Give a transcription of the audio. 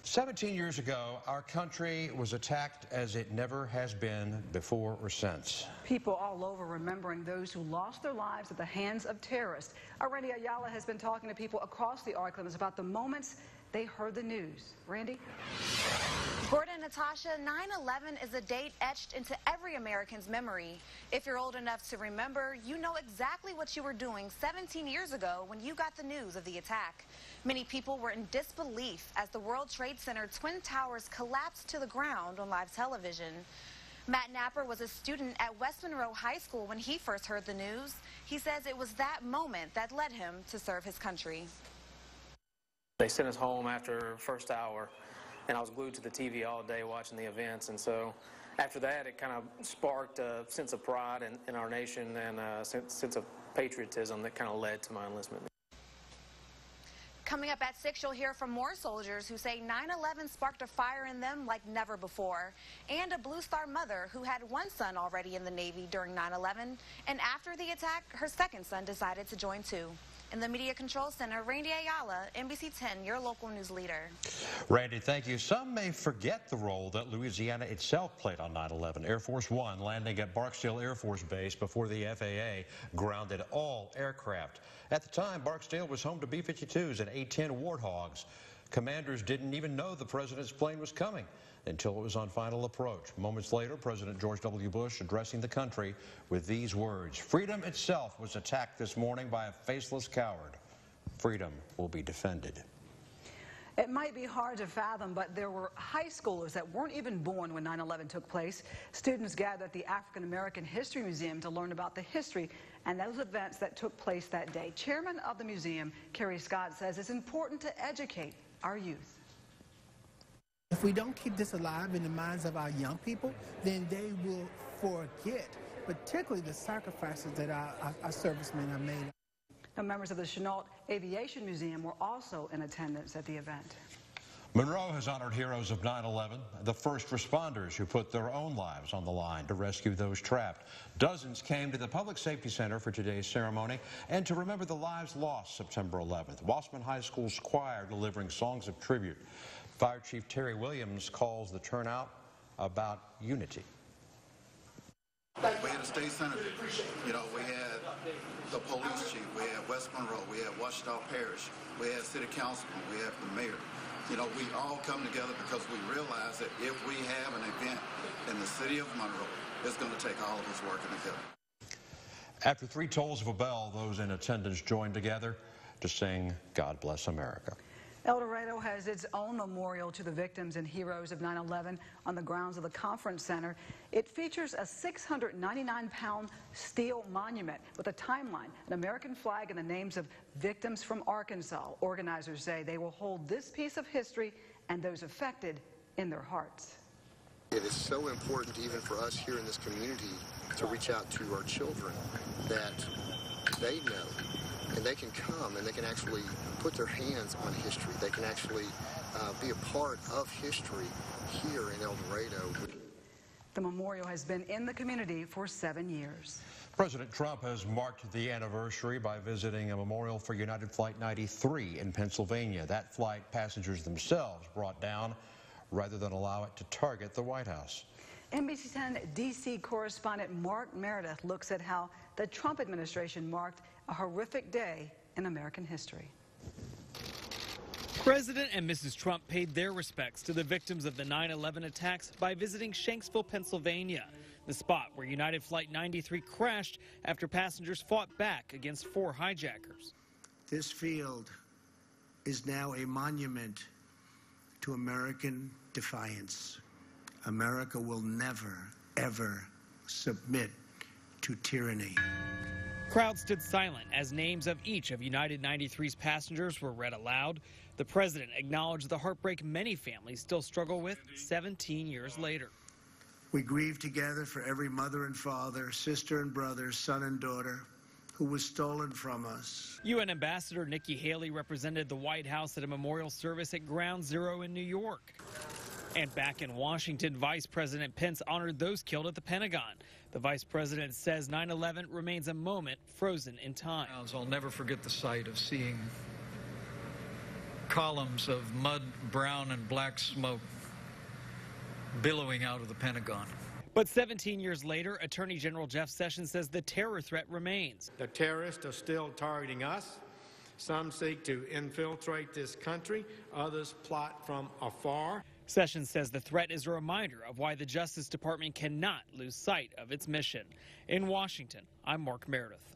17 years ago, our country was attacked as it never has been before or since. People all over remembering those who lost their lives at the hands of terrorists. Our Randy Ayala has been talking to people across the Arklamiss about the moments they heard the news. Randy? Gordon, Natasha, 9/11 is a date etched into every American's memory. If you're old enough to remember, you know exactly what you were doing 17 years ago when you got the news of the attack. Many people were in disbelief as the World Trade Center Twin Towers collapsed to the ground on live television. Matt Napper was a student at West Monroe High School when he first heard the news. He says it was that moment that led him to serve his country. They sent us home after first hour, and I was glued to the TV all day watching the events. And so after that, it kind of sparked a sense of pride in our nation and a sense of patriotism that kind of led to my enlistment. Coming up at 6, you'll hear from more soldiers who say 9/11 sparked a fire in them like never before, and a Blue Star mother who had one son already in the Navy during 9/11, and after the attack, her second son decided to join too. In the Media Control Center, Randy Ayala, NBC 10, your local news leader. Randy, thank you. Some may forget the role that Louisiana itself played on 9/11. Air Force One landing at Barksdale Air Force Base before the FAA grounded all aircraft. At the time, Barksdale was home to B-52s and A-10 Warthogs. Commanders didn't even know the president's plane was coming until it was on final approach. Moments later, President George W. Bush addressing the country with these words: "Freedom itself was attacked this morning by a faceless coward. Freedom will be defended." It might be hard to fathom, but there were high schoolers that weren't even born when 9/11 took place. Students gathered at the African American History Museum to learn about the history and those events that took place that day. Chairman of the museum, Kerry Scott, says it's important to educate our youth. If we don't keep this alive in the minds of our young people, then they will forget, particularly the sacrifices that our servicemen have made. Now, members of the Chenault Aviation Museum were also in attendance at the event. Monroe has honored heroes of 9/11, the first responders who put their own lives on the line to rescue those trapped. Dozens came to the Public Safety Center for today's ceremony and to remember the lives lost September 11th. Wassman High School's choir delivering songs of tribute. Fire Chief Terry Williams calls the turnout about unity. We had a state senator, we had the police chief, we had West Monroe, we had Washita Parish, we had city councilman, we had the mayor. We all come together because we realize that if we have an event in the city of Monroe, it's going to take all of us working together. After 3 tolls of a bell, those in attendance joined together to sing "God Bless America." El Dorado has its own memorial to the victims and heroes of 9/11 on the grounds of the Conference Center. It features a 699-pound steel monument with a timeline, an American flag, and the names of victims from Arkansas. Organizers say they will hold this piece of history and those affected in their hearts. It is so important even for us here in this community to reach out to our children that they know. And they can come and they can actually put their hands on history. They can actually be a part of history here in El Dorado. The memorial has been in the community for 7 years. President Trump has marked the anniversary by visiting a memorial for United Flight 93 in Pennsylvania. That flight passengers themselves brought down rather than allow it to target the White House. NBC 10 D.C. correspondent Mark Meredith looks at how the Trump administration marked a horrific day in American history. President and Mrs. Trump paid their respects to the victims of the 9/11 attacks by visiting Shanksville, Pennsylvania, the spot where United Flight 93 crashed after passengers fought back against 4 hijackers. This field is now a monument to American defiance. America will never, ever submit to tyranny. Crowds stood silent as names of each of United 93's passengers were read aloud. The president acknowledged the heartbreak many families still struggle with 17 years later. We grieve together for every mother and father, sister and brother, son and daughter who was stolen from us. UN Ambassador Nikki Haley represented the White House at a memorial service at Ground Zero in New York. And back in Washington, Vice President Pence honored those killed at the Pentagon. The vice president says 9/11 remains a moment frozen in time. I'll never forget the sight of seeing columns of mud, brown, and black smoke billowing out of the Pentagon. But 17 years later, Attorney General Jeff Sessions says the terror threat remains. The terrorists are still targeting us. Some seek to infiltrate this country. Others plot from afar. Sessions says the threat is a reminder of why the Justice Department cannot lose sight of its mission. In Washington, I'm Mark Meredith.